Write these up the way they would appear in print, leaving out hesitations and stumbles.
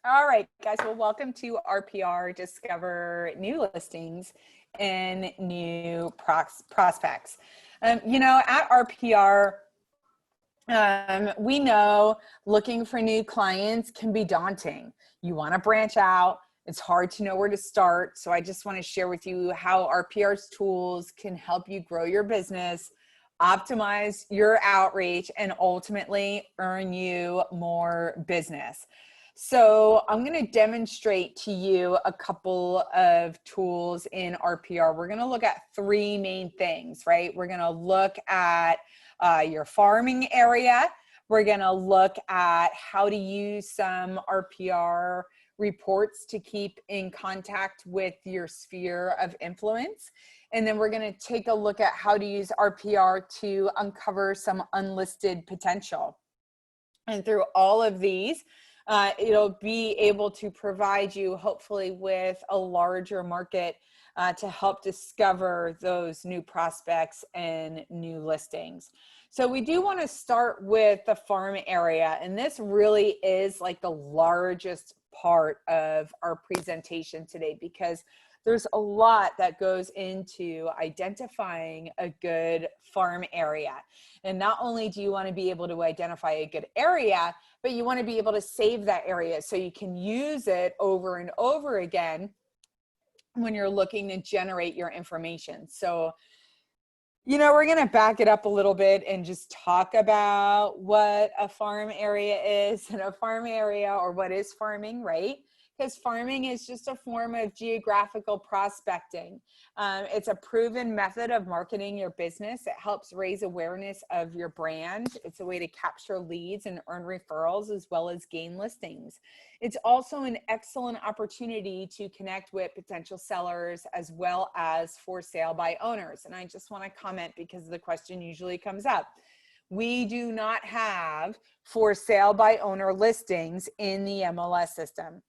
All right, guys. Well, welcome to RPR Discover New Listings and New Prospects. At RPR, we know looking for new clients can be daunting. You want to branch out. It's hard to know where to start. So I just want to share with you how RPR's tools can help you grow your business, optimize your outreach, and ultimately earn you more business. So I'm going to demonstrate to you a couple of tools in RPR. We're going to look at three main things, right? We're going to look at your farming area. We're going to look at how to use some RPR reports to keep in contact with your sphere of influence. And then we're going to take a look at how to use RPR to uncover some unlisted potential. And through all of these, it'll be able to provide you hopefully with a larger market to help discover those new prospects and new listings. So we do want to start with the farm area, and this really is like the largest part of our presentation today because there's a lot that goes into identifying a good farm area. And not only do you want to be able to identify a good area, but you want to be able to save that area so you can use it over and over again when you're looking to generate your information. So, we're going to back it up a little bit and just talk about what a farm area is and a farm area, or what is farming, right? Because farming is just a form of geographical prospecting. It's a proven method of marketing your business. It helps raise awareness of your brand. It's a way to capture leads and earn referrals as well as gain listings. It's also an excellent opportunity to connect with potential sellers as well as for sale by owners. And I just want to comment because the question usually comes up. We do not have for sale by owner listings in the MLS system.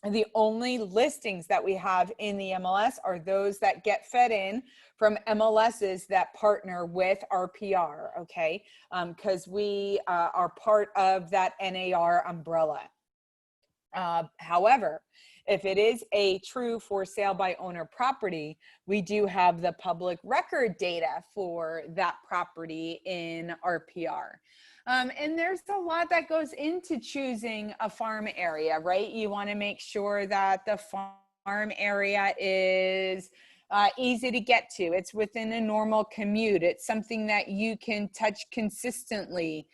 The only listings that we have in the MLS are those that get fed in from MLSs that partner with RPR, okay? Because we are part of that NAR umbrella. However, if it is a true for sale by owner property, we do have the public record data for that property in RPR. And there's a lot that goes into choosing a farm area, right? You want to make sure that the farm area is easy to get to. It's within a normal commute. It's something that you can touch consistently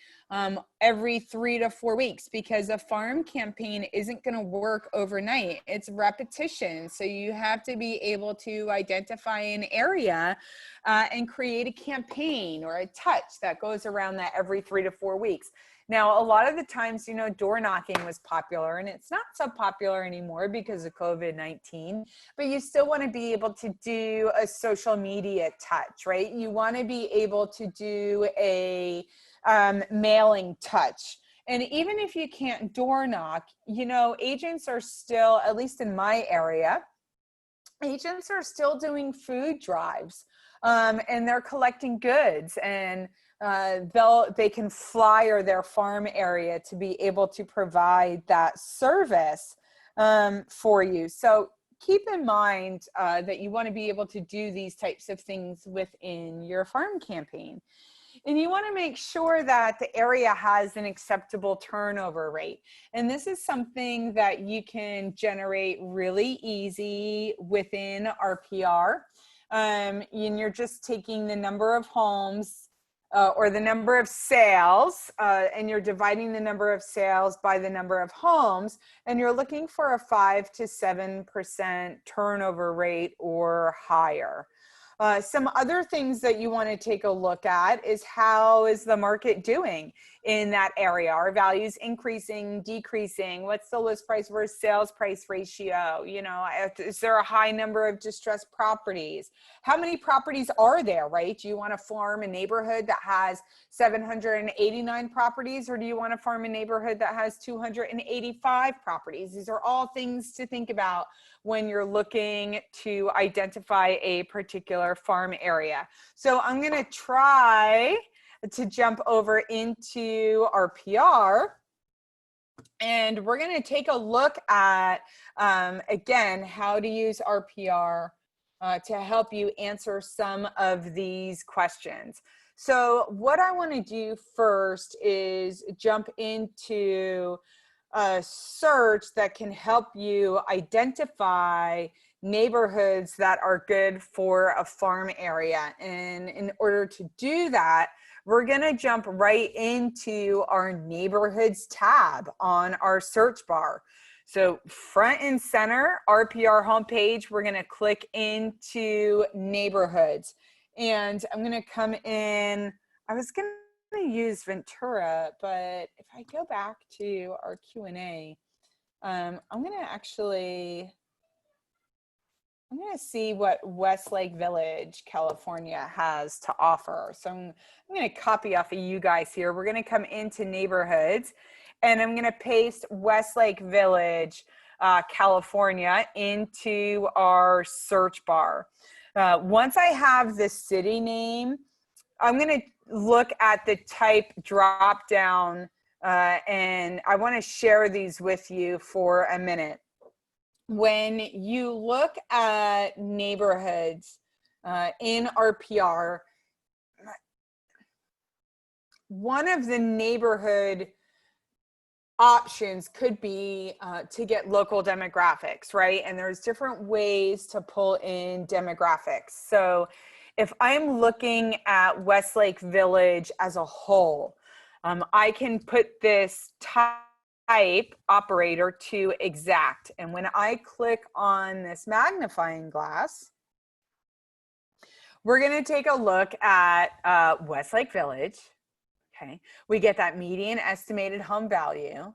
every 3 to 4 weeks, because a farm campaign isn't going to work overnight. It's repetition. So you have to be able to identify an area and create a campaign or a touch that goes around that every 3 to 4 weeks. Now, a lot of the times, door knocking was popular, and it's not so popular anymore because of COVID-19, but you still want to be able to do a social media touch, right? You want to be able to do a mailing touch. And even if you can't door knock, agents are still, at least in my area, agents are still doing food drives, and they're collecting goods, and they can flyer their farm area to be able to provide that service for you. So keep in mind that you want to be able to do these types of things within your farm campaign. And you want to make sure that the area has an acceptable turnover rate. And this is something that you can generate really easy within RPR. And you're just taking the number of homes or the number of sales, and you're dividing the number of sales by the number of homes, and you're looking for a 5 to 7% turnover rate or higher. Some other things that you want to take a look at is how is the market doing in that area? Are values increasing, decreasing? What's the list price versus sales price ratio? Is there a high number of distressed properties? How many properties are there, right? Do you want to farm a neighborhood that has 789 properties, or do you want to farm a neighborhood that has 285 properties? These are all things to think about when you're looking to identify a particular farm area. So I'm going to try to jump over into RPR And we're going to take a look at, again, how to use RPR to help you answer some of these questions. So what I want to do first is jump into a search that can help you identify neighborhoods that are good for a farm area. And in order to do that, we're going to jump right into our neighborhoods tab on our search bar. So front and center, RPR homepage, we're going to click into neighborhoods. And I'm going to come in, I was going to use Ventura, but if I go back to our Q&A, I'm going to see what Westlake Village, California has to offer. So I'm going to copy off of you guys here. We're going to come into neighborhoods and I'm going to paste Westlake Village, California into our search bar. Once I have the city name, I'm going to look at the type drop down and I want to share these with you for a minute. When you look at neighborhoods in RPR, one of the neighborhood options could be to get local demographics, right? And there's different ways to pull in demographics. So if I'm looking at Westlake Village as a whole, I can put this type operator to exact. And when I click on this magnifying glass, we're going to take a look at Westlake Village. Okay, we get that median estimated home value.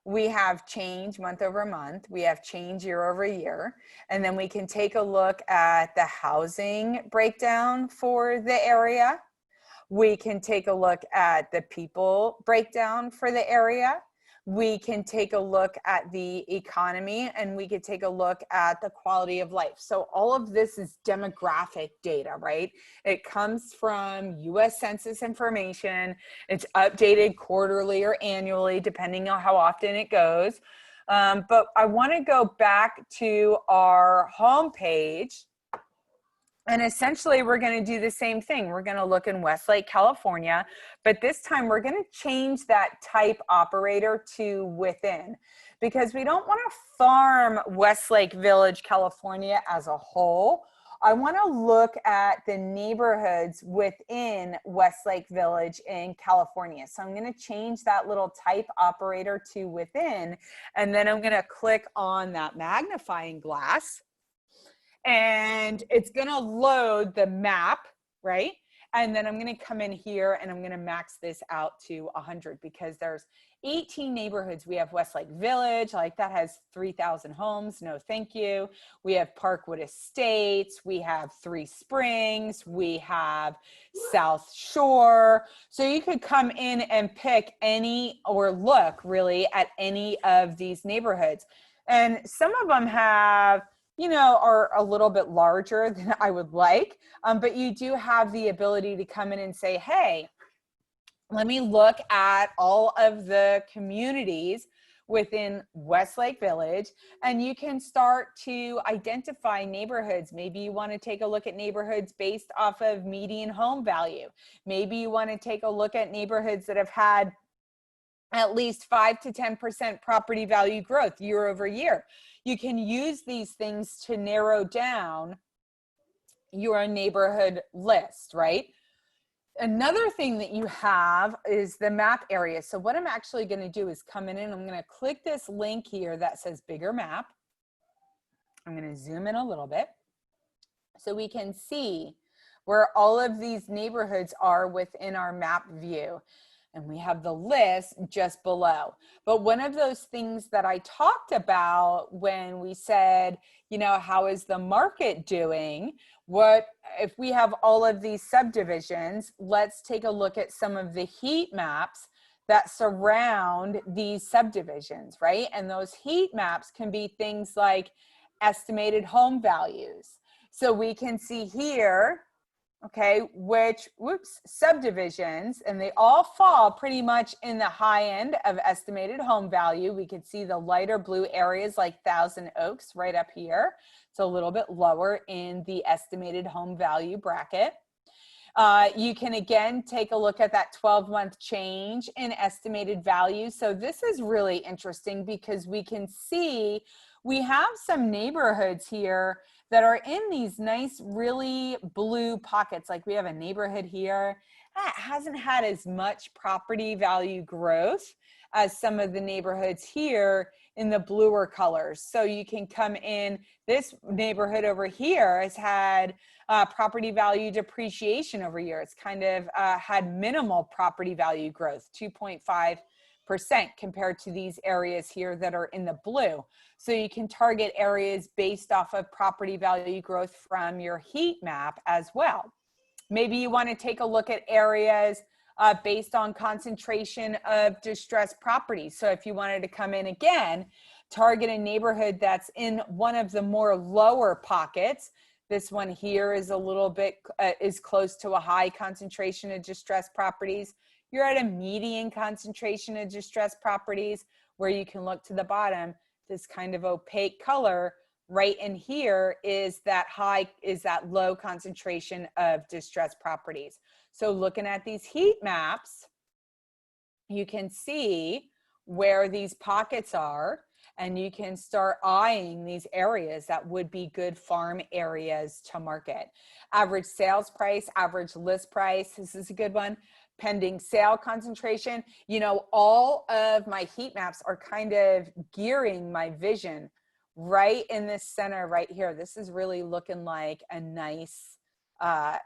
We have change month over month. We have change year over year. And then we can take a look at the housing breakdown for the area. We can take a look at the people breakdown for the area. We can take a look at the economy and we could take a look at the quality of life. So all of this is demographic data, right? It comes from US Census information. It's updated quarterly or annually, depending on how often it goes. But I want to go back to our homepage. And essentially, we're going to do the same thing. We're going to look in Westlake, California, but this time we're going to change that type operator to within, because we don't want to farm Westlake Village, California as a whole. I want to look at the neighborhoods within Westlake Village in California. So I'm going to change that little type operator to within, and then I'm going to click on that magnifying glass. And it's going to load the map, right? And then I'm going to come in here and I'm going to max this out to 100 because there's 18 neighborhoods. We have Westlake Village, like that has 3,000 homes. No, thank you. We have Parkwood Estates. We have Three Springs. We have South Shore. So you could come in and pick any or look really at any of these neighborhoods. And some of them have, you know, are a little bit larger than I would like, but you do have the ability to come in and say, hey, let me look at all of the communities within Westlake Village, and you can start to identify neighborhoods. Maybe you want to take a look at neighborhoods based off of median home value. Maybe you want to take a look at neighborhoods that have had at least 5 to 10% property value growth year over year. You can use these things to narrow down your neighborhood list, right? Another thing that you have is the map area. So what I'm actually going to do is come in and I'm going to click this link here that says bigger map. I'm going to zoom in a little bit so we can see where all of these neighborhoods are within our map view. And we have the list just below. But one of those things that I talked about when we said, you know, how is the market doing? What if we have all of these subdivisions? Let's take a look at some of the heat maps that surround these subdivisions, right? And those heat maps can be things like estimated home values. So we can see here, okay, which, subdivisions, and they all fall pretty much in the high end of estimated home value. We could see the lighter blue areas like Thousand Oaks right up here. It's a little bit lower in the estimated home value bracket. You can again take a look at that 12-month change in estimated value. So this is really interesting because we can see we have some neighborhoods here that are in these nice, really blue pockets. Like we have a neighborhood here that hasn't had as much property value growth as some of the neighborhoods here in the bluer colors. So you can come in, this neighborhood over here has had property value depreciation over years. It's kind of had minimal property value growth, 2.5% compared to these areas here that are in the blue. So you can target areas based off of property value growth from your heat map as well. Maybe you want to take a look at areas based on concentration of distressed properties. So if you wanted to come in again, target a neighborhood that's in one of the more lower pockets. This one here is a little bit, is close to a high concentration of distressed properties. You're at a median concentration of distressed properties where you can look to the bottom. This kind of opaque color right in here is that low concentration of distressed properties. So looking at these heat maps, you can see where these pockets are, and you can start eyeing these areas that would be good farm areas to market. Average sales price, average list price, this is a good one. Pending sale concentration. You know, all of my heat maps are kind of gearing my vision right in this center right here. This is really looking like a nice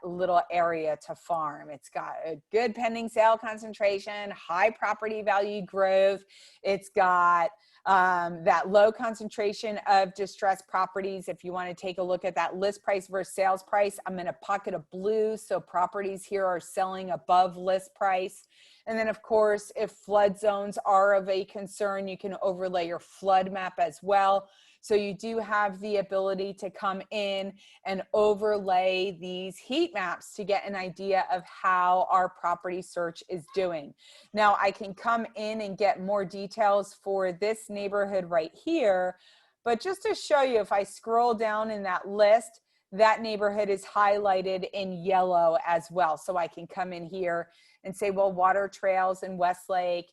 little area to farm. It's got a good pending sale concentration, high property value growth. It's got that low concentration of distressed properties. If you want to take a look at that list price versus sales price, I'm in a pocket of blue, so properties here are selling above list price. And then of course, if flood zones are of a concern, you can overlay your flood map as well. So you do have the ability to come in and overlay these heat maps to get an idea of how our property search is doing. Now I can come in and get more details for this neighborhood right here, but just to show you, if I scroll down in that list, that neighborhood is highlighted in yellow as well. So I can come in here and say, well, Water Trails in Westlake,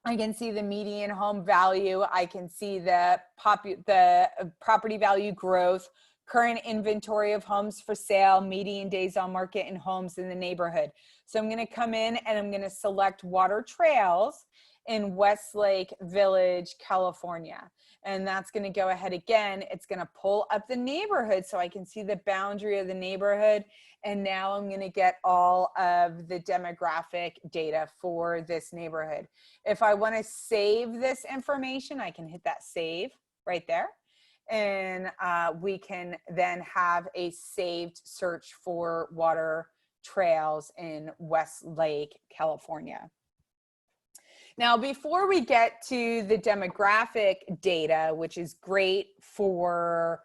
I can see the median home value. I can see the property value growth, current inventory of homes for sale, median days on market, and homes in the neighborhood. So I'm going to come in and I'm going to select Water Trails in Westlake Village, California. And that's going to go ahead again. It's going to pull up the neighborhood so I can see the boundary of the neighborhood. And now I'm going to get all of the demographic data for this neighborhood. If I want to save this information, I can hit that save right there. And we can then have a saved search for Water Trails in Westlake, California. Now, before we get to the demographic data, which is great for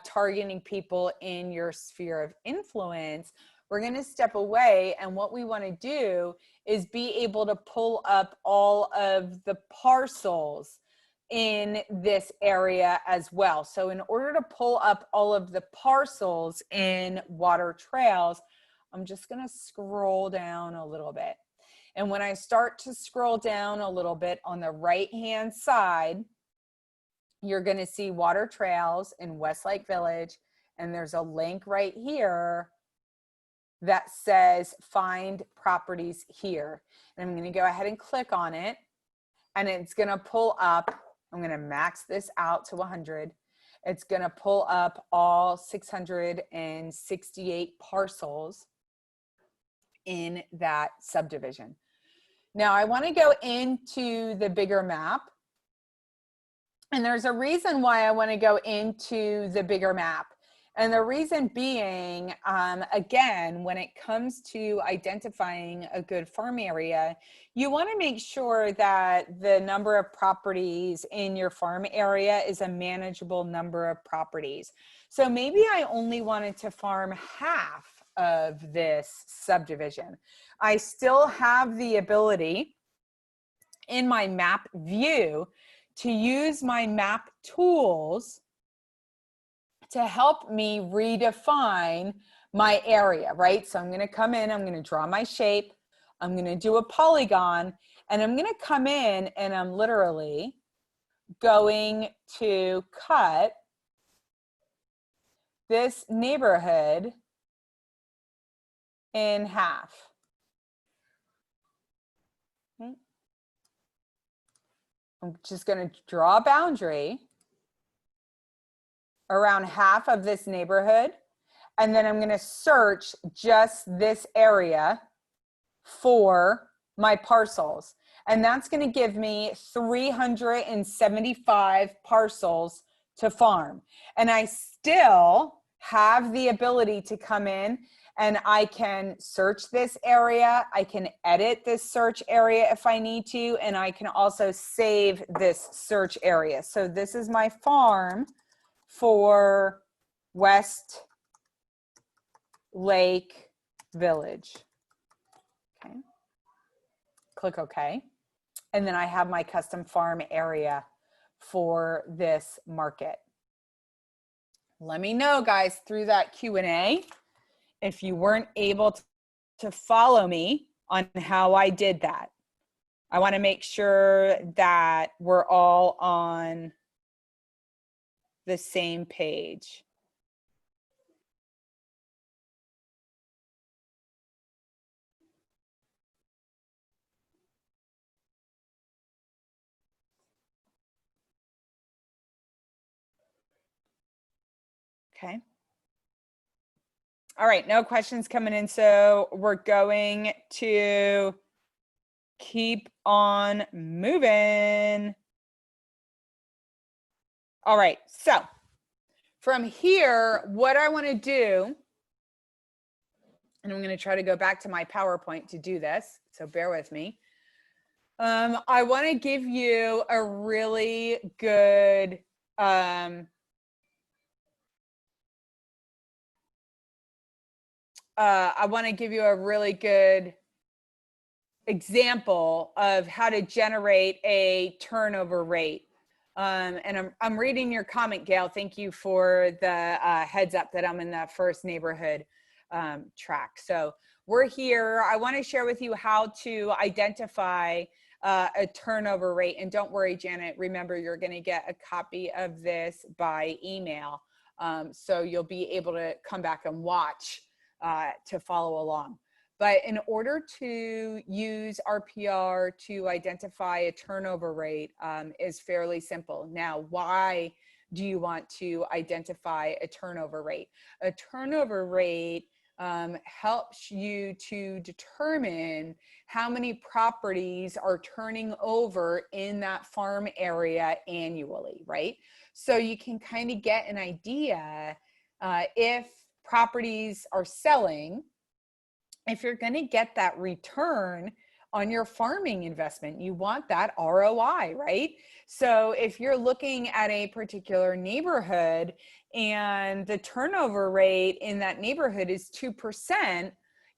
targeting people in your sphere of influence, we're going to step away, and what we want to do is be able to pull up all of the parcels in this area as well. So in order to pull up all of the parcels in Water Trails, I'm just going to scroll down a little bit. And when I start to scroll down a little bit on the right-hand side, you're going to see Water Trails in Westlake Village. And there's a link right here that says find properties here. And I'm going to go ahead and click on it. And it's going to pull up, I'm going to max this out to 100. It's going to pull up all 668 parcels in that subdivision. Now I want to go into the bigger map, and there's a reason why I want to go into the bigger map. And the reason being, again, when it comes to identifying a good farm area, you want to make sure that the number of properties in your farm area is a manageable number of properties. So maybe I only wanted to farm half of this subdivision. I still have the ability in my map view to use my map tools to help me redefine my area, right? So I'm going to come in, I'm going to draw my shape, I'm going to do a polygon, and I'm going to come in and I'm literally going to cut this neighborhood in half. Okay. I'm just going to draw a boundary around half of this neighborhood. And then I'm going to search just this area for my parcels. And that's going to give me 375 parcels to farm. And I still have the ability to come in and I can search this area. I can edit this search area if I need to. And I can also save this search area. So this is my farm for West Lake Village. Okay. Click OK. And then I have my custom farm area for this market. Let me know, guys, through that Q&A if you weren't able to follow me on how I did that. I want to make sure that we're all on the same page. Okay. All right, no questions coming in. So we're going to keep on moving. All right, so from here, what I want to do, and I'm going to try to go back to my PowerPoint to do this, so bear with me. I want to give you a really good example of how to generate a turnover rate. And I'm reading your comment, Gail. Thank you for the heads up that I'm in the first neighborhood track. So we're here. I want to share with you how to identify a turnover rate. And don't worry, Janet, remember you're going to get a copy of this by email. So you'll be able to come back and watch to follow along. But in order to use RPR to identify a turnover rate is fairly simple. Now, why do you want to identify a turnover rate? A turnover rate helps you to determine how many properties are turning over in that farm area annually, right? So you can kind of get an idea if properties are selling, if you're going to get that return on your farming investment, you want that ROI, right? So if you're looking at a particular neighborhood and the turnover rate in that neighborhood is 2%,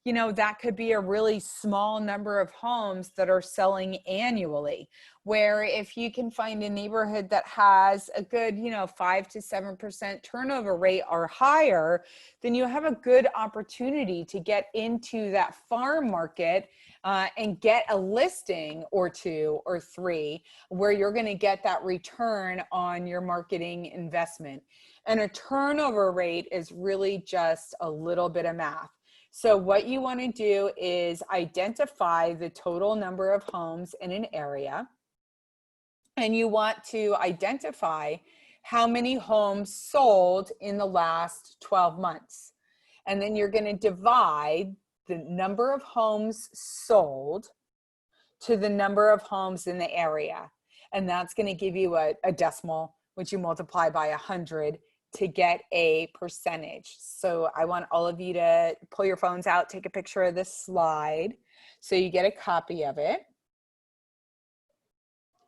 you know, that could be a really small number of homes that are selling annually. Where if you can find a neighborhood that has a good, 5 to 7% turnover rate or higher, then you have a good opportunity to get into that farm market and get a listing or 2 or 3 where you're going to get that return on your marketing investment. And a turnover rate is really just a little bit of math. So what you want to do is identify the total number of homes in an area, and you want to identify how many homes sold in the last 12 months. And then you're going to divide the number of homes sold to the number of homes in the area. And that's going to give you a decimal, which you multiply by 100 to get a percentage. So I want all of you to pull your phones out, take a picture of this slide so you get a copy of it,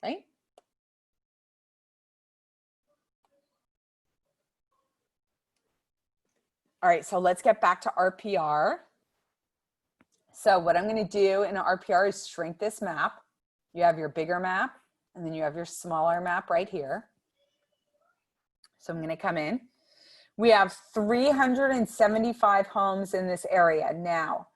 right? All right, so let's get back to RPR. So what I'm going to do in RPR is shrink this map. You have your bigger map, and then you have your smaller map right here. So I'm going to come in. We have 375 homes in this area now.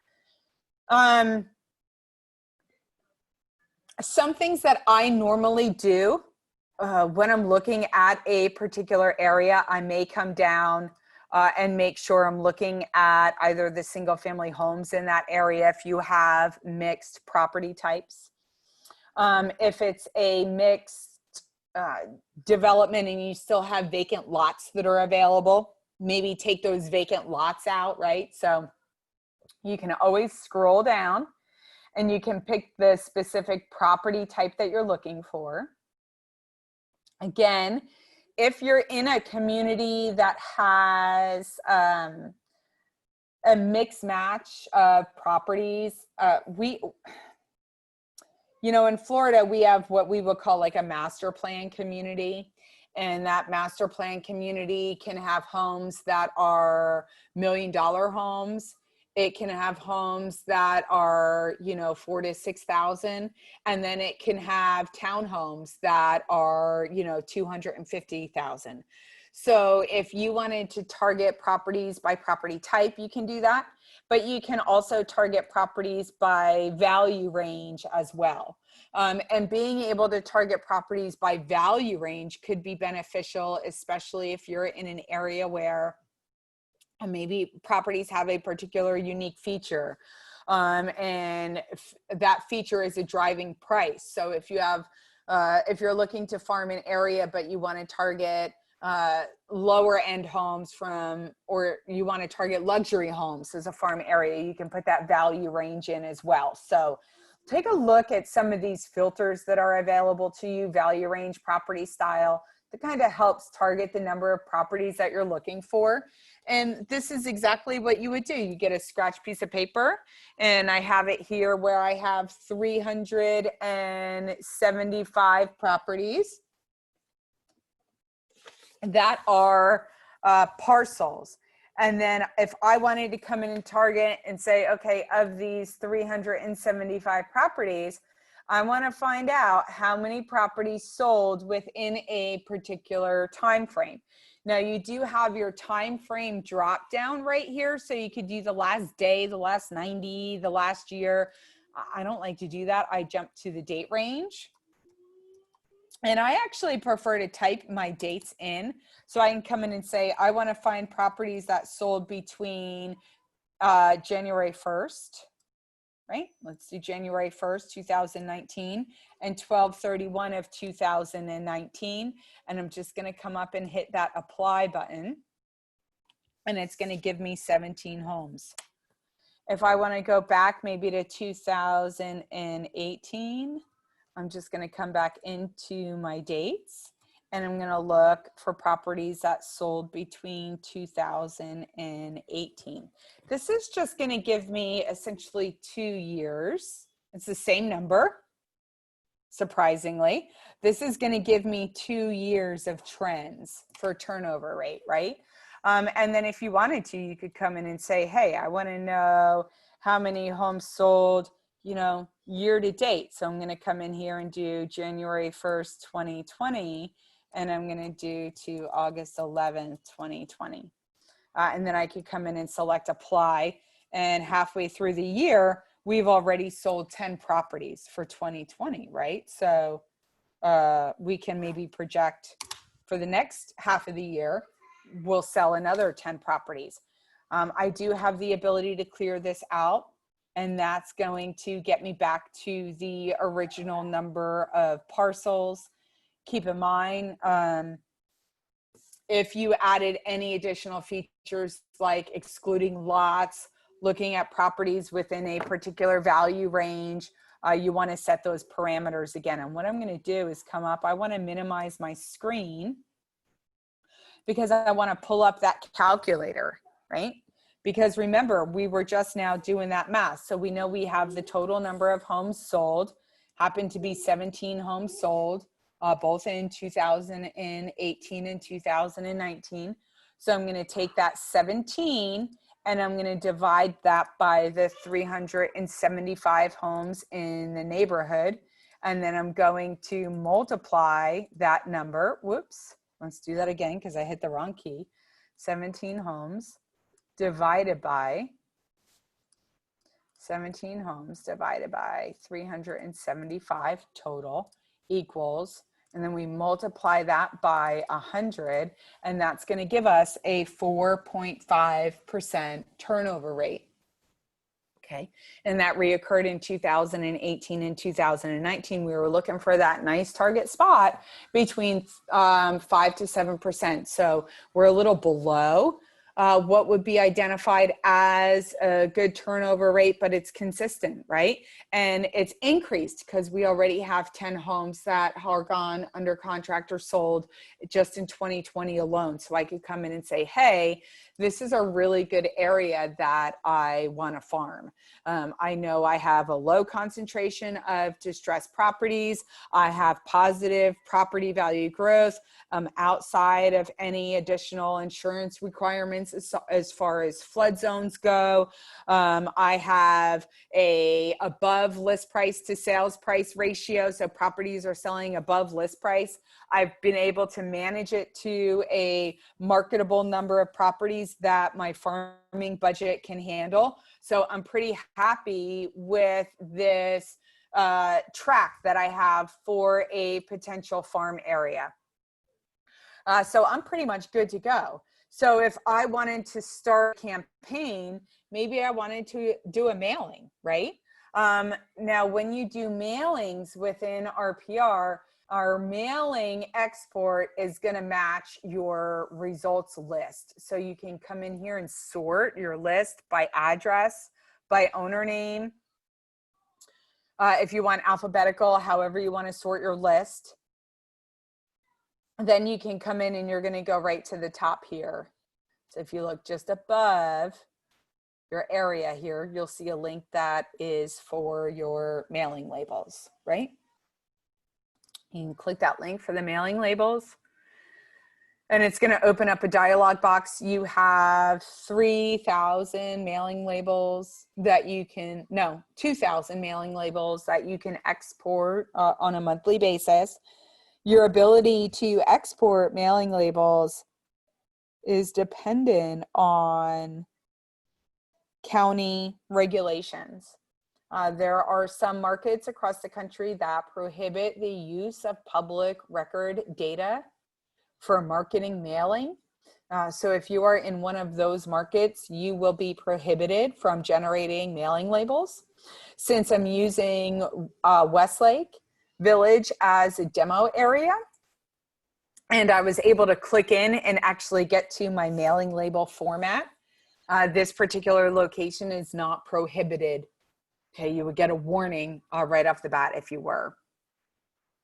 Some things that I normally do when I'm looking at a particular area, I may come down and make sure I'm looking at either the single family homes in that area if you have mixed property types. If it's a mixed development and you still have vacant lots that are available, maybe take those vacant lots out, right? So you can always scroll down and you can pick the specific property type that you're looking for. Again, if you're in a community that has a mixed match of properties, you know, in Florida, we have what we would call like a master plan community. And that master plan community can have homes that are $1 million homes. It can have homes that are, you know, 4,000 to 6,000. And then it can have townhomes that are, you know, 250,000. So if you wanted to target properties by property type, you can do that. But you can also target properties by value range as well. And being able to target properties by value range could be beneficial, especially if you're in an area where maybe properties have a particular unique feature. And that feature is a driving price. So if you have, if you're looking to farm an area, but you want to target lower end homes from, or you want to target luxury homes as a farm area, you can put that value range in as well. So take a look at some of these filters that are available to you, value range, property style, that kind of helps target the number of properties that you're looking for. And this is exactly what you would do. You get a scratch piece of paper, and I have it here where I have 375 properties that are parcels. And then if I wanted to come in and target and say, okay, of these 375 properties, I want to find out how many properties sold within a particular time frame. Now you do have your time frame drop down right here, so you could do the last day, the last 90, the last year. I don't like to do that. I jump to the date range. And I actually prefer to type my dates in, so I can come in and say, I want to find properties that sold between January 1st, right? Let's do January 1st, 2019 and 12/31 of 2019. And I'm just going to come up and hit that apply button. And it's going to give me 17 homes. If I want to go back maybe to 2018, I'm just going to come back into my dates, and I'm going to look for properties that sold between 2018. This is just going to give me essentially 2 years. It's the same number, surprisingly. This is going to give me 2 years of trends for turnover rate, right? And then if you wanted to, you could come in and say, hey, I want to know how many homes sold, you know, year to date. So I'm going to come in here and do January 1st, 2020, and I'm going to do to August 11th, 2020. And then I could come in and select apply. And halfway through the year, we've already sold 10 properties for 2020, right? So we can maybe project for the next half of the year, we'll sell another 10 properties. I do have the ability to clear this out, and that's going to get me back to the original number of parcels. Keep in mind, if you added any additional features like excluding lots, looking at properties within a particular value range, you want to set those parameters again. And what I'm going to do is come up, I want to minimize my screen. because I want to pull up that calculator, right? Because remember, we were just now doing that math. So we know we have the total number of homes sold, happened to be 17 homes sold, both in 2018 and 2019. So I'm going to take that 17 and I'm going to divide that by the 375 homes in the neighborhood. And then I'm going to multiply that number. Whoops. Let's do that again because I hit the wrong key. 17 homes divided by 375 total equals, and then we multiply that by 100, and that's going to give us a 4.5% turnover rate. Okay, and that reoccurred in 2018 and 2019. We were looking for that nice target spot between 5 to 7%. So we're a little below what would be identified as a good turnover rate, but it's consistent, right? And it's increased because we already have 10 homes that are gone under contract or sold just in 2020 alone. So I could come in and say, hey, this is a really good area that I want to farm. I know I have a low concentration of distressed properties. I have positive property value growth outside of any additional insurance requirements as far as flood zones go. I have a above list price to sales price ratio. So properties are selling above list price. I've been able to manage it to a marketable number of properties that my farming budget can handle. So I'm pretty happy with this track that I have for a potential farm area. So I'm pretty much good to go. So if I wanted to start a campaign, maybe I wanted to do a mailing, right? Now, when you do mailings within RPR, our mailing export is going to match your results list. So you can come in here and sort your list by address, by owner name. If you want alphabetical, however you want to sort your list. Then you can come in and you're going to go right to the top here. So if you look just above your area here, you'll see a link that is for your mailing labels, right? You can click that link for the mailing labels. And it's going to open up a dialog box. You have 3,000 mailing labels that you can, no, 2,000 mailing labels that you can export on a monthly basis. Your ability to export mailing labels is dependent on county regulations. There are some markets across the country that prohibit the use of public record data for marketing mailing. So if you are in one of those markets, you will be prohibited from generating mailing labels. Since I'm using Westlake Village as a demo area, and I was able to click in and actually get to my mailing label format, this particular location is not prohibited. Okay, you would get a warning right off the bat if you were.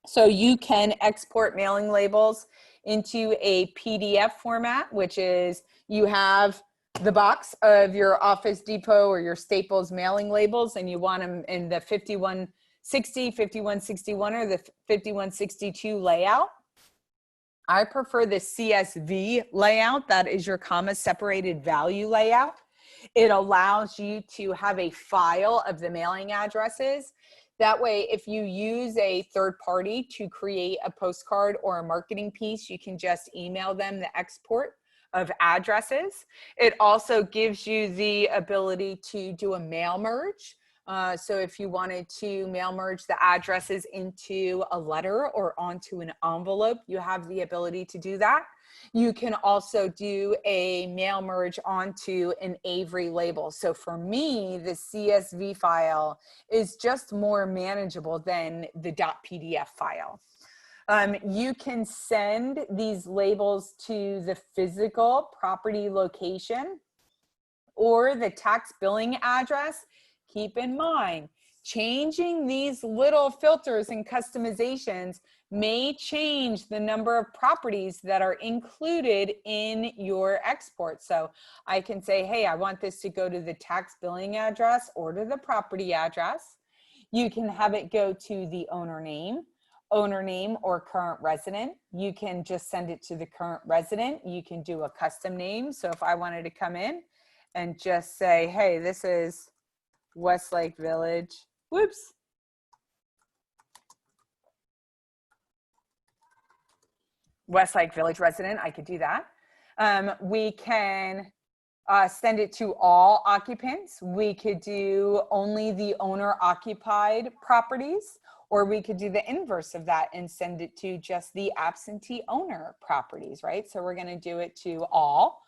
So you can export mailing labels into a PDF format, which is you have the box of your Office Depot or your Staples mailing labels, and you want them in the 5160, 5161, or the 5162 layout. I prefer the CSV layout. That is your comma separated value layout. It allows you to have a file of the mailing addresses. That way, if you use a third party to create a postcard or a marketing piece, you can just email them the export of addresses. It also gives you the ability to do a mail merge. So if you wanted to mail merge the addresses into a letter or onto an envelope, you have the ability to do that. You can also do a mail merge onto an Avery label. So for me, the CSV file is just more manageable than the .pdf file. You can send these labels to the physical property location or the tax billing address. Keep in mind, changing these little filters and customizations may change the number of properties that are included in your export. So I can say, hey, I want this to go to the tax billing address or to the property address. You can have it go to the owner name or current resident. You can just send it to the current resident. You can do a custom name. So if I wanted to come in and just say, hey, this is Westlake Village, whoops. Westlake Village resident, I could do that. We can send it to all occupants. We could do only the owner occupied properties, or we could do the inverse of that and send it to just the absentee owner properties, right? So we're gonna do it to all.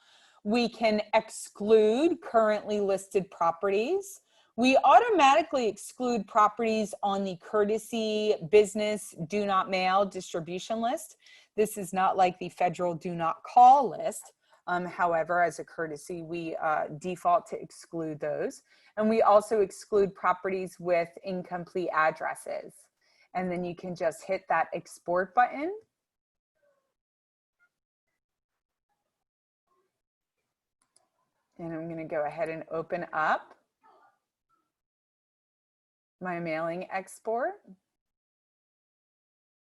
We can exclude currently listed properties. We automatically exclude properties on the courtesy business do not mail distribution list. This is not like the federal do not call list. However, as a courtesy, we default to exclude those. And we also exclude properties with incomplete addresses. And then you can just hit that export button. And I'm gonna go ahead and open up my mailing export.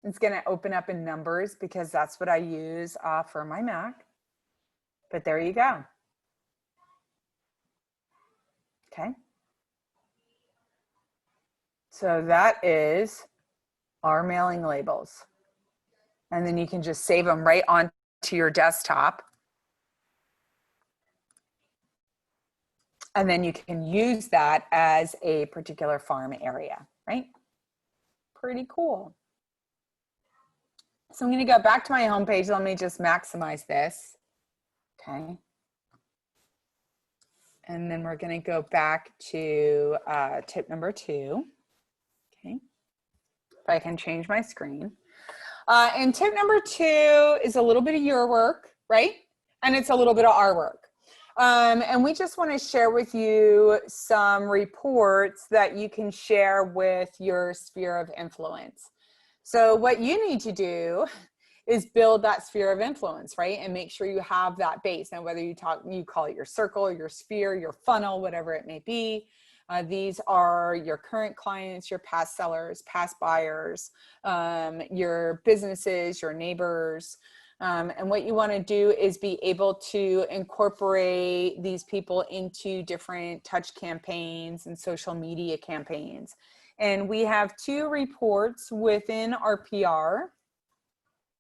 It's gonna open up in numbers because that's what I use for my Mac. But there you go. Okay. So that is our mailing labels. And then you can just save them right onto your desktop. And then you can use that as a particular farm area, right? Pretty cool. So I'm going to go back to my homepage. Let me just maximize this. Okay. And then we're going to go back to tip number 2. Okay. If I can change my screen. And tip number 2 is a little bit of your work, right? And it's a little bit of our work. And we just want to share with you some reports that you can share with your sphere of influence. So what you need to do is build that sphere of influence, right? And make sure you have that base. Now, whether you call it your circle, your sphere, your funnel, whatever it may be. These are your current clients, your past sellers, past buyers, your businesses, your neighbors. And what you want to do is be able to incorporate these people into different touch campaigns and social media campaigns. And we have 2 reports within RPR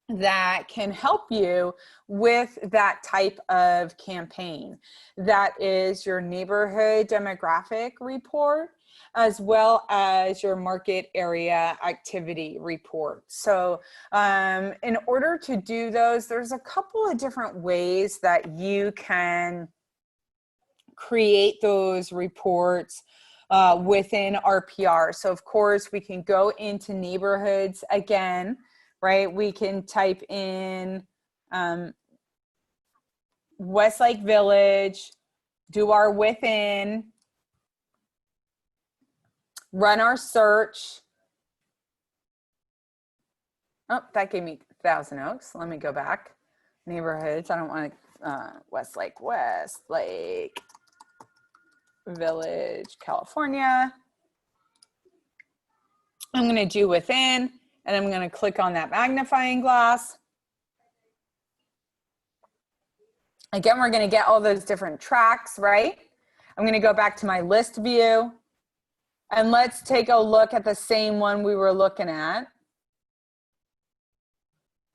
that can help you with that type of campaign. That is your neighborhood demographic report, as well as your market area activity report. So in order to do those, there's a couple of different ways that you can create those reports within RPR. So of course, we can go into neighborhoods again, right? We can type in Westlake Village, do our within, run our search. Oh, that gave me Thousand Oaks. Let me go back. Neighborhoods. I don't want to, Westlake Village, California. I'm going to do within, and I'm going to click on that magnifying glass. Again, we're going to get all those different tracks, right? I'm going to go back to my list view. And let's take a look at the same one we were looking at.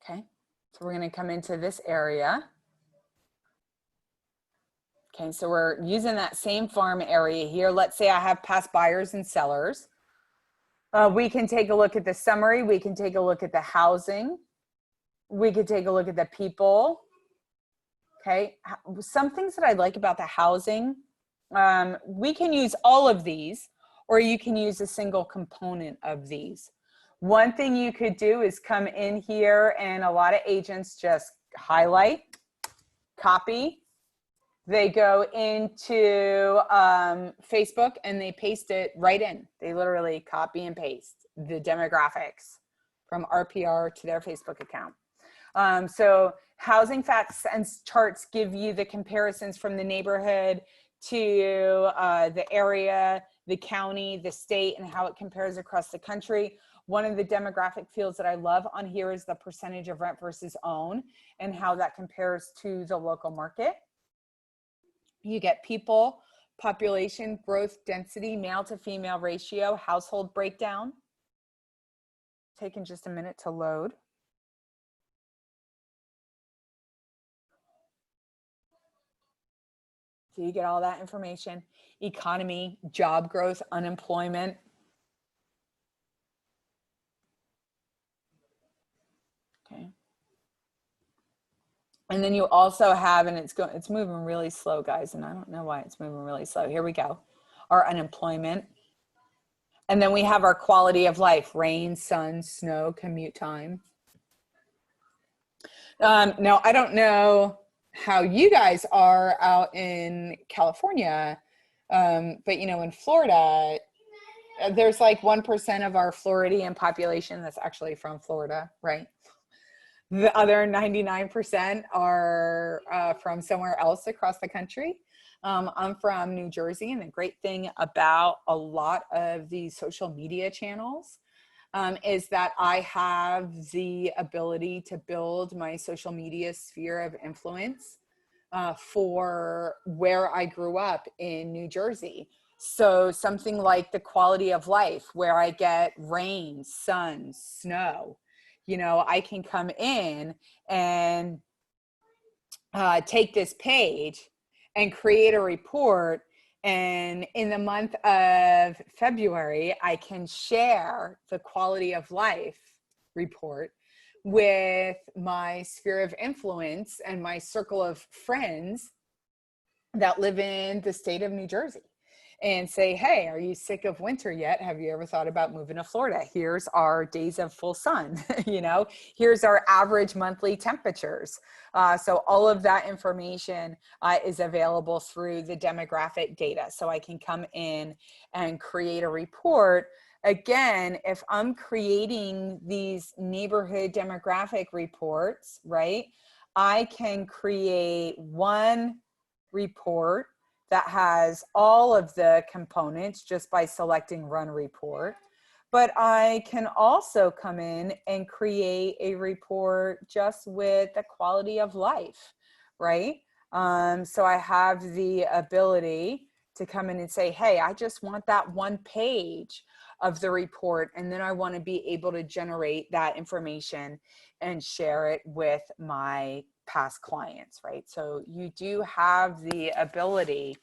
Okay, so we're going to come into this area. Okay, so we're using that same farm area here. Let's say I have past buyers and sellers. We can take a look at the summary. We can take a look at the housing. We could take a look at the people. Okay, some things that I like about the housing, we can use all of these, or you can use a single component of these. One thing you could do is come in here, and a lot of agents just highlight, copy, They go into Facebook and they paste it right in. They literally copy and paste the demographics from RPR to their Facebook account. So housing facts and charts give you the comparisons from the neighborhood to the area, the county, the state, and how it compares across the country. One of the demographic fields that I love on here is the percentage of rent versus own and how that compares to the local market. You get people, population, growth, density, male to female ratio, household breakdown. Taking just a minute to load. So you get all that information, economy, job growth, unemployment. Okay. And then you also have, and it's moving really slow, guys, and I don't know why it's moving really slow. Here we go. Our unemployment. And then we have our quality of life, rain, sun, snow, commute time. Now, I don't know how you guys are out in California, but you know, in Florida, there's like 1% of our Floridian population that's actually from Florida, right? The other 99% are from somewhere else across the country. I'm from New Jersey, and the great thing about a lot of these social media channels is that I have the ability to build my social media sphere of influence for where I grew up in New Jersey. So something like the quality of life, where I get rain, sun, snow, you know, I can come in and take this page and create a report. And in the month of February, I can share the quality of life report with my sphere of influence and my circle of friends that live in the state of New Jersey, and say, hey, are you sick of winter yet? Have you ever thought about moving to Florida? Here's our days of full sun. You know, here's our average monthly temperatures. So all of that information is available through the demographic data. So I can come in and create a report. Again, if I'm creating these neighborhood demographic reports, right, I can create one report that has all of the components just by selecting run report. But I can also come in and create a report just with the quality of life, right? So I have the ability to come in and say, hey, I just want that one page of the report, and then I want to be able to generate that information and share it with my past clients, right? So you do have the ability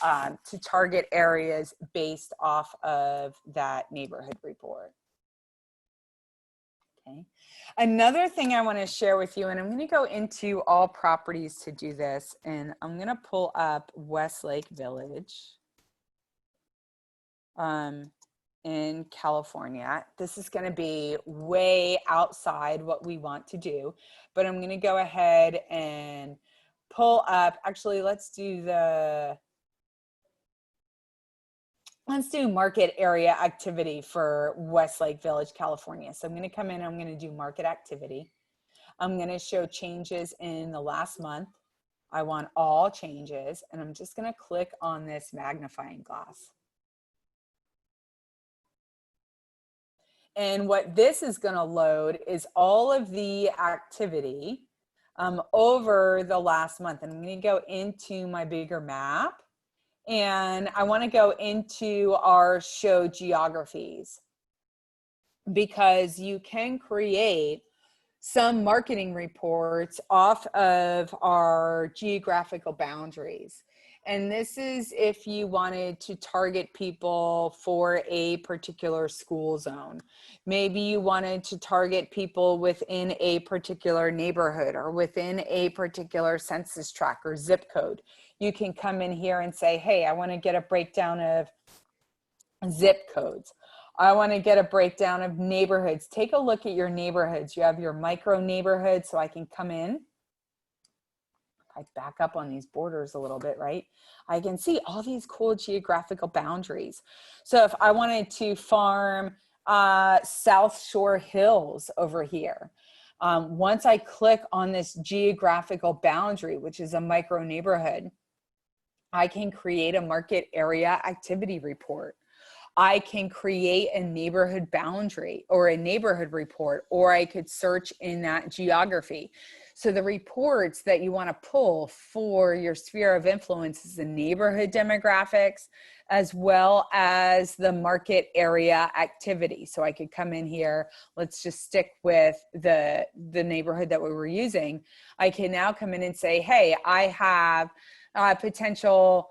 to target areas based off of that neighborhood report. Okay. Another thing I want to share with you, and I'm going to go into all properties to do this, and I'm going to pull up Westlake Village in California. This is going to be way outside what we want to do, but I'm going to go ahead and pull up, actually, let's do market area activity for Westlake Village, California. So I'm going to come in, I'm going to do market activity. I'm going to show changes in the last month. I want all changes, and I'm just going to click on this magnifying glass. And what this is going to load is all of the activity over the last month. And I'm going to go into my bigger map, and I want to go into our show geographies, because you can create some marketing reports off of our geographical boundaries. And this is if you wanted to target people for a particular school zone. Maybe you wanted to target people within a particular neighborhood or within a particular census tract or zip code. You can come in here and say, hey, I want to get a breakdown of zip codes. I want to get a breakdown of neighborhoods. Take a look at your neighborhoods. You have your micro neighborhoods, so I can come in. If I back up on these borders a little bit, right? I can see all these cool geographical boundaries. So if I wanted to farm South Shore Hills over here, once I click on this geographical boundary, which is a micro neighborhood, I can create a market area activity report. I can create a neighborhood boundary or a neighborhood report, or I could search in that geography. So the reports that you want to pull for your sphere of influence is the neighborhood demographics, as well as the market area activity. So I could come in here, let's just stick with the neighborhood that we were using. I can now come in and say, hey, I have potential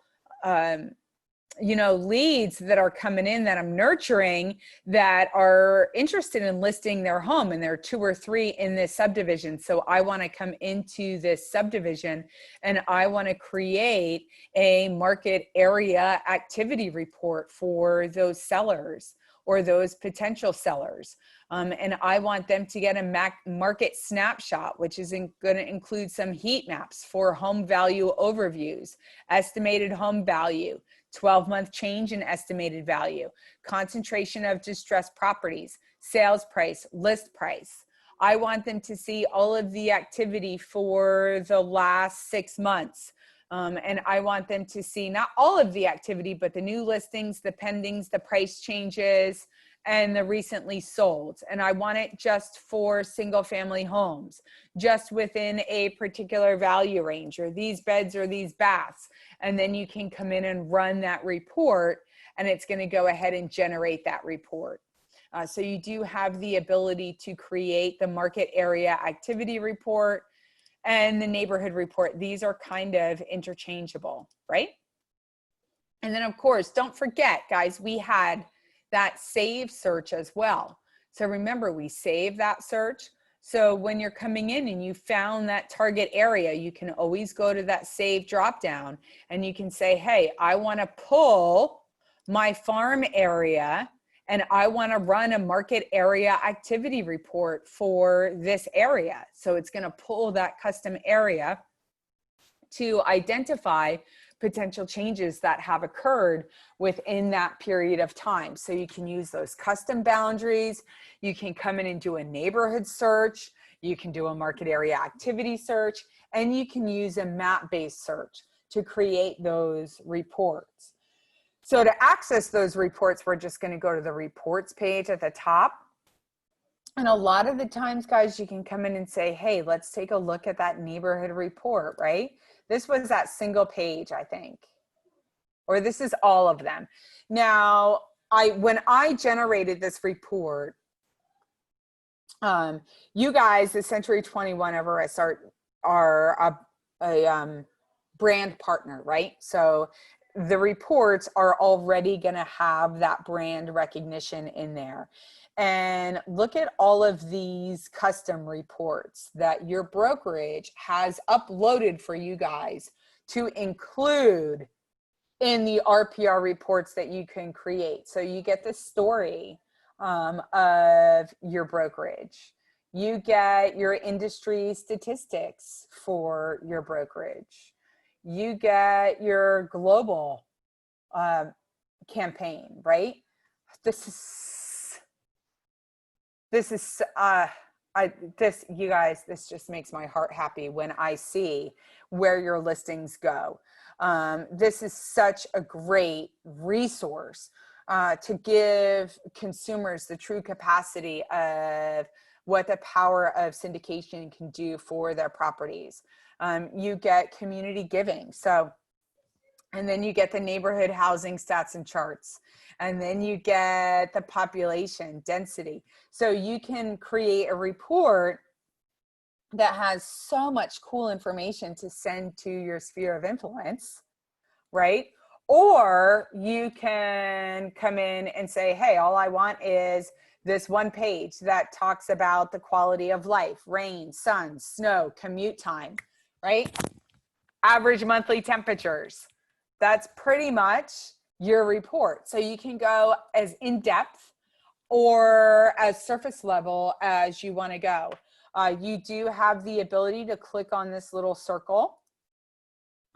leads that are coming in that I'm nurturing that are interested in listing their home, and there are 2 or 3 in this subdivision. So I want to come into this subdivision and I want to create a market area activity report for those sellers or those potential sellers. And I want them to get a market snapshot, which is going to include some heat maps for home value overviews, estimated home value, 12-month change in estimated value, concentration of distressed properties, sales price, list price. I want them to see all of the activity for the last 6 months. And I want them to see not all of the activity, but the new listings, the pendings, the price changes, and the recently sold. And I want it just for single family homes, just within a particular value range, or these beds or these baths. And then you can come in and run that report, and it's going to go ahead and generate that report. So you do have the ability to create the market area activity report and the neighborhood report. These are kind of interchangeable, right? And then of course, don't forget, guys, we had that save search as well. So remember, we save that search. So when you're coming in and you found that target area, you can always go to that save dropdown and you can say, hey, I want to pull my farm area and I want to run a market area activity report for this area. So it's going to pull that custom area to identify potential changes that have occurred within that period of time. So you can use those custom boundaries. You can come in and do a neighborhood search. You can do a market area activity search, and you can use a map-based search to create those reports. So to access those reports, we're just going to go to the reports page at the top. And a lot of the times, guys, you can come in and say, hey, let's take a look at that neighborhood report, right? This was that single page, I think, or this is all of them. Now, when I generated this report, you guys, the Century 21 Everest are a brand partner, right? So the reports are already going to have that brand recognition in there. And look at all of these custom reports that your brokerage has uploaded for you guys to include in the RPR reports that you can create. So you get the story of your brokerage. You get your industry statistics for your brokerage. You get your global campaign, right? This you guys, this just makes my heart happy when I see where your listings go. This is such a great resource to give consumers the true capacity of what the power of syndication can do for their properties. You get community giving. So, and then you get the neighborhood housing stats and charts. And then you get the population density. So you can create a report that has so much cool information to send to your sphere of influence, right? Or you can come in and say, hey, all I want is this one page that talks about the quality of life, rain, sun, snow, commute time, right? Average monthly temperatures. That's pretty much your report. So you can go as in-depth or as surface level as you want to go. You do have the ability to click on this little circle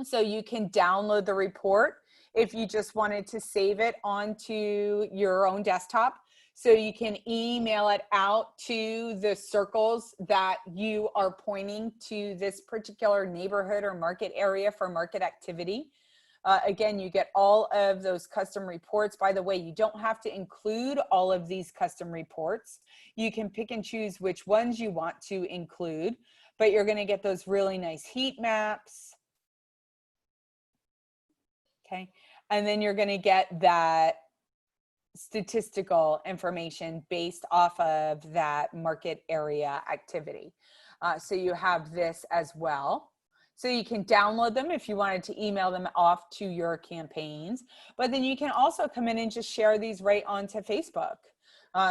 So you can download the report if you just wanted to save it onto your own desktop. So you can email it out to the circles that you are pointing to this particular neighborhood or market area for market activity. Again, you get all of those custom reports. By the way, you don't have to include all of these custom reports. You can pick and choose which ones you want to include, but you're going to get those really nice heat maps. Okay, and then you're going to get that statistical information based off of that market area activity. So you have this as well. So you can download them if you wanted to email them off to your campaigns, but then you can also come in and just share these right onto Facebook.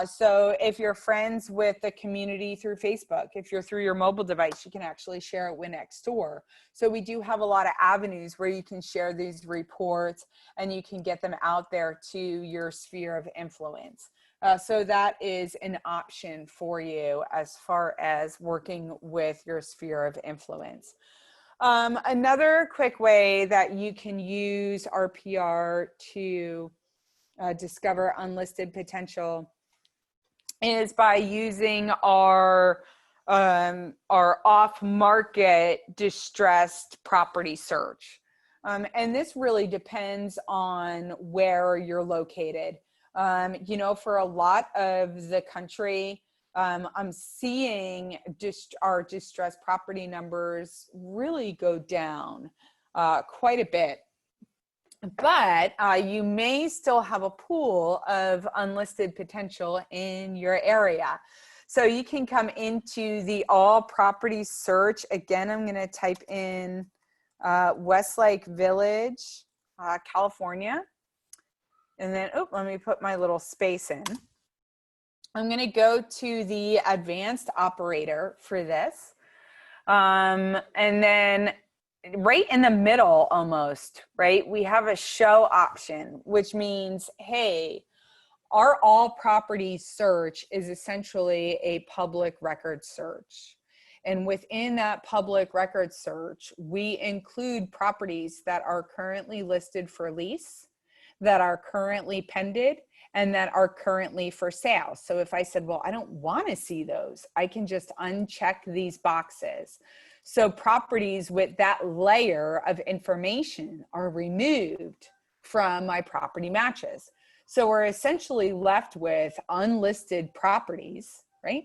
So if you're friends with the community through Facebook, if you're through your mobile device, you can actually share it with next door. So we do have a lot of avenues where you can share these reports and you can get them out there to your sphere of influence. So that is an option for you as far as working with your sphere of influence. Another quick way that you can use RPR to discover unlisted potential is by using our off-market distressed property search. And this really depends on where you're located. You know, for a lot of the country, I'm seeing our distressed property numbers really go down quite a bit. But you may still have a pool of unlisted potential in your area. So you can come into the all properties search. Again, I'm going to type in Westlake Village, California. And then, oh, let me put my little space in. I'm going to go to the advanced operator for this. And then right in the middle almost, right, we have a show option, which means, hey, our all properties search is essentially a public record search. And within that public record search, we include properties that are currently listed for lease, that are currently pended, and that are currently for sale. So if I said, well, I don't want to see those, I can just uncheck these boxes. So properties with that layer of information are removed from my property matches. So we're essentially left with unlisted properties, right,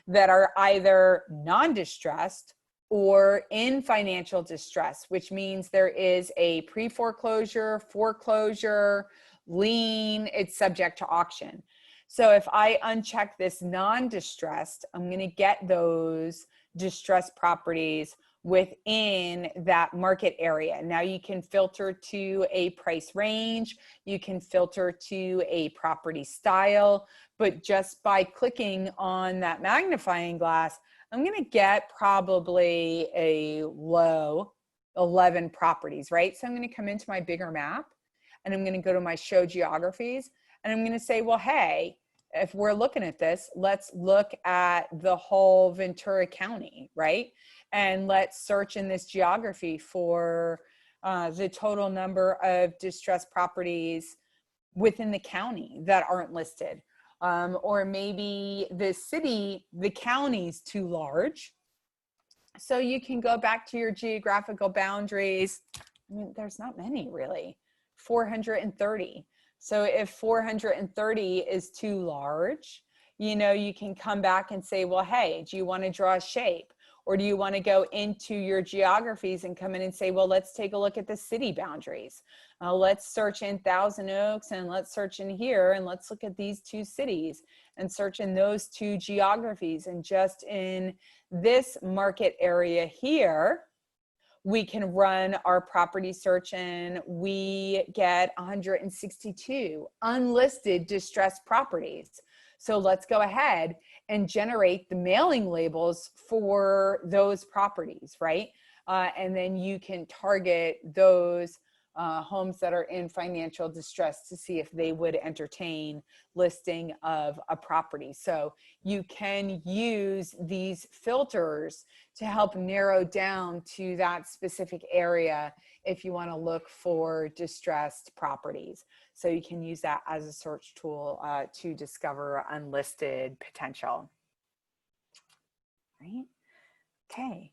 that are either non-distressed or in financial distress, which means there is a pre-foreclosure, foreclosure, lien, it's subject to auction. So if I uncheck this non-distressed, I'm going to get those distressed properties within that market area. Now you can filter to a price range, you can filter to a property style, but just by clicking on that magnifying glass, I'm going to get probably a low 11 properties, right? So I'm going to come into my bigger map and I'm going to go to my show geographies and I'm going to say, well, hey, if we're looking at this, let's look at the whole Ventura County, right? And let's search in this geography for the total number of distressed properties within the county that aren't listed. Or maybe the city, the county's too large. So you can go back to your geographical boundaries. I mean, there's not many really, 430. So if 430 is too large, you know, you can come back and say, well, hey, do you want to draw a shape? Or do you want to go into your geographies and come in and say, well, let's take a look at the city boundaries. Let's search in Thousand Oaks and let's search in here and let's look at these two cities and search in those two geographies. And just in this market area here, we can run our property search and we get 162 unlisted distressed properties. So let's go ahead and generate the mailing labels for those properties, right? And then you can target those homes that are in financial distress to see if they would entertain listing of a property. So you can use these filters to help narrow down to that specific area if you want to look for distressed properties. So you can use that as a search tool to discover unlisted potential. Right? Okay.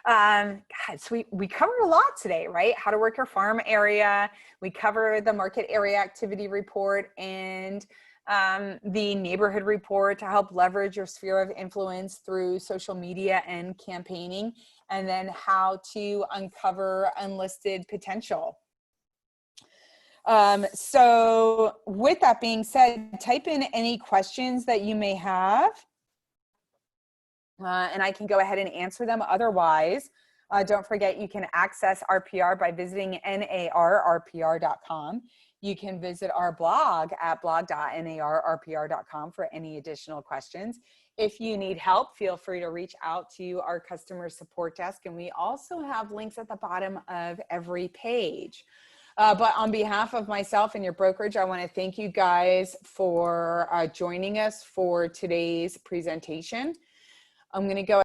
God, so we covered a lot today, right? How to work your farm area. We covered the market area activity report and the neighborhood report to help leverage your sphere of influence through social media and campaigning, and then how to uncover unlisted potential. So with that being said, type in any questions that you may have. And I can go ahead and answer them. Otherwise, don't forget you can access RPR by visiting narrpr.com. You can visit our blog at blog.narrpr.com for any additional questions. If you need help, feel free to reach out to our customer support desk. And we also have links at the bottom of every page. But on behalf of myself and your brokerage, I want to thank you guys for joining us for today's presentation. I'm going to go